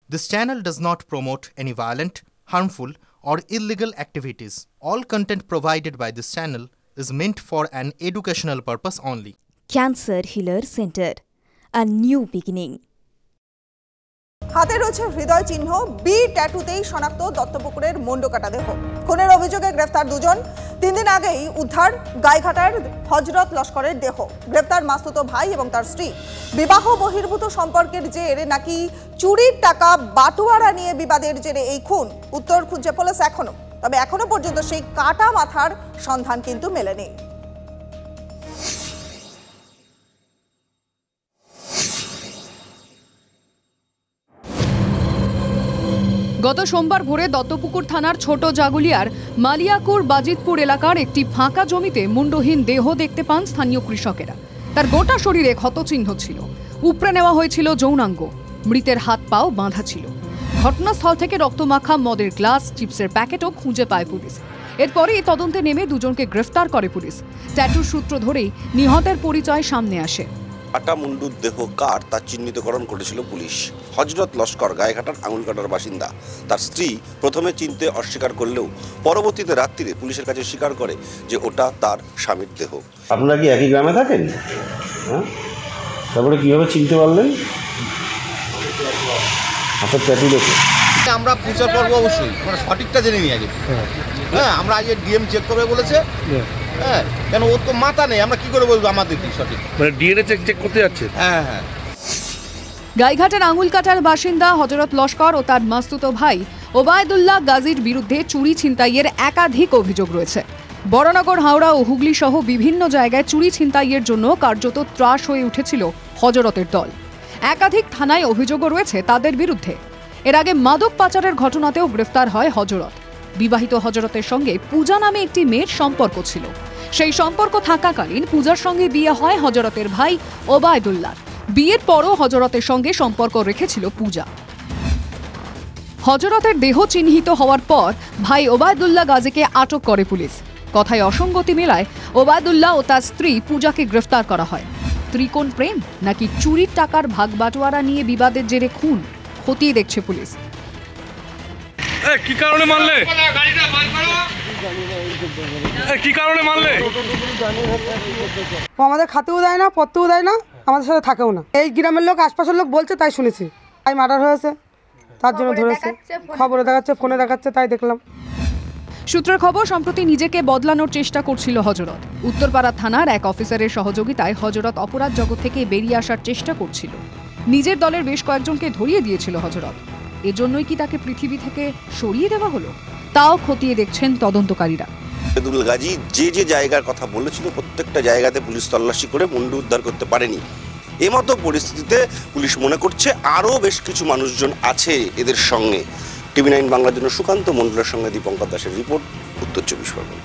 This channel does not promote any violent, harmful, or illegal activities. All content provided by this channel is meant for an educational purpose only. Cancer Healer Center, a new beginning. হাতে রয়েছে হৃদয় চিহ্ন, B ট্যাটুতেই শনাক্ত দত্তপুকুরের মুন্ডকাটা দেহ। খুনের অভিযোগে গ্রেফতার দুজন। 3 দিন আগেই উদ্ধার গাইঘাটার হযরত লস্করের দেহ। গ্রেফতার মাসতুতো ভাই এবং তার স্ত্রী। বিবাহ বহির্ভূত সম্পর্কের জেরে নাকি চুরির টাকা বাটোয়ারা নিয়ে বিবাদের জেরে এই খুন, উত্তর খুঁজছে পুলিশ এখনো। তবে এখনো পর্যন্ত সেই কাটা মাথার সন্ধান কিন্তু মেলেনি। গত সোমবার ভোরে দত্তপুকুর থানার ছোট জাগুলিয়ার মালিয়াকুর বাজিতপুর এলাকার একটি ফাঁকা জমিতে মুন্ডহীন দেহ দেখতে পান স্থানীয় কৃষকেরা। তার গোটা শরীরে ক্ষতচিহ্ন ছিল, উপড়ে নেওয়া হয়েছিল যৌনাঙ্গ, মৃতের হাত পাও বাঁধা ছিল। ঘটনাস্থল থেকে রক্তমাখা মদের গ্লাস, চিপসের প্যাকেটও খুঁজে পায় পুলিশ। এরপরেই তদন্তে নেমে দুজনকে গ্রেফতার করে পুলিশ। ট্যাটুর সূত্র ধরেই নিহতের পরিচয় সামনে আসে। কাটা মুন্ডুর দেহ কার তা চিহ্নিতকরণ করেছিল পুলিশ। হযরত লস্কর গায়েঘাটার আঙুলকাটার বাসিন্দা। তার স্ত্রী প্রথমে চিনতে অস্বীকার করলেও পরবর্তীতে রাত্রিরে পুলিশের কাছে স্বীকার করে যে ওটা তার স্বামীর দেহ। আপনারা কি একই গ্রামে থাকেন? হ্যাঁ, তারপরে কিভাবে চিনতে পারলেন? আপনার ট্যাটু দেখে আমরা প্রচার করবো অবশ্যই, মানে সঠিকটা জেনে নিই আগে। হ্যাঁ, আমরা আগে ডিএম চেক করবে বলেছে। হ্যাঁ, কেন ওর তো মাথা নেই, আমরা কি করে বলবো আমাদের কি সঠিক, মানে ডিএনএ চেক করতে যাচ্ছে। হ্যাঁ হ্যাঁ। গাইঘাটার আঙুলকাটার বাসিন্দা হযরত লস্কর ও তার মাসতুতো ভাই ওবায়দুল্লাহ গাজীর বিরুদ্ধে চুরি ছিনতাইয়ের একাধিক অভিযোগ রয়েছে। বড়নগর, হাওড়া ও হুগলি সহ বিভিন্ন জায়গায় চুরি ছিনতাইয়ের জন্য কার্যত ত্রাস হয়ে উঠেছিল হযরতের দল। একাধিক থানায় অভিযোগও রয়েছে তাদের বিরুদ্ধে। এর আগে মাদক পাচারের ঘটনাতেও গ্রেফতার হয় হযরত। বিবাহিত হযরতের সঙ্গে পূজা নামে একটি মেয়ের সম্পর্ক ছিল। সেই সম্পর্ক থাকাকালীন পূজার সঙ্গে বিয়ে হয় হযরতের ভাই ওবায়দুল্লাহ। বিয়ের পরও হযরতের সঙ্গে সম্পর্ক রেখেছিল পূজা। হযরতের দেহ চিহ্নিত হওয়ার পর ভাই ওবায়দুল্লাহ গাজীকে আটক করে পুলিশ। কথায় অসঙ্গতি মেলায় ওবায়দুল্লাহ ও তার স্ত্রী পূজাকে গ্রেফতার করা হয়। ত্রিকোণ প্রেম নাকি চুরির টাকার ভাগ বাটোয়ারা নিয়ে বিবাদের জেরে খুন, খতিয়ে দেখছে পুলিশ। কি কারণে মারলে? কি কারণে মারলে? ও আমাদের খাতেও দেয় না, পড়তেও দেয় না, আমাদের সাথে থাকেও না। এই গ্রামের লোক, আশপাশের লোক বলছে, তাই শুনেছি। তাই মার্ডার হয়েছে, তার জন্য ধরেছে। খবরে দেখাচ্ছে, ফোনে দেখাচ্ছে, তাই দেখলাম। সূত্রের খবর, সম্প্রতি নিজেকে বদলানোর চেষ্টা করছিল হযরত। উত্তরপাড়া থানার এক অফিসারের সহযোগিতায় হযরত অপরাধ জগৎ থেকে বেরিয়ে আসার চেষ্টা করছিল। নিজের দলের বেশ কয়েকজনকে ধরিয়ে দিয়েছিল হযরত। এজন্যই কি তাকে পৃথিবী থেকে সরিয়ে দেওয়া হলো, তাও খতিয়ে দেখছেন তদন্তকারীরা। ওবায়দুল গাজী যে জায়গার কথা বলেছিল প্রত্যেকটা জায়গাতে পুলিশ তল্লাশি করে মুন্ডু উদ্ধার করতে পারেনি। এমতো পরিস্থিতিতে পুলিশ মনে করছে আরও বেশ কিছু মানুষজন আছে এদের সঙ্গে। TV9 বাংলার জন্য সুকান্ত মণ্ডলের সঙ্গে দীপঙ্কর দাসের রিপোর্ট, উত্তর 24 পরগনা।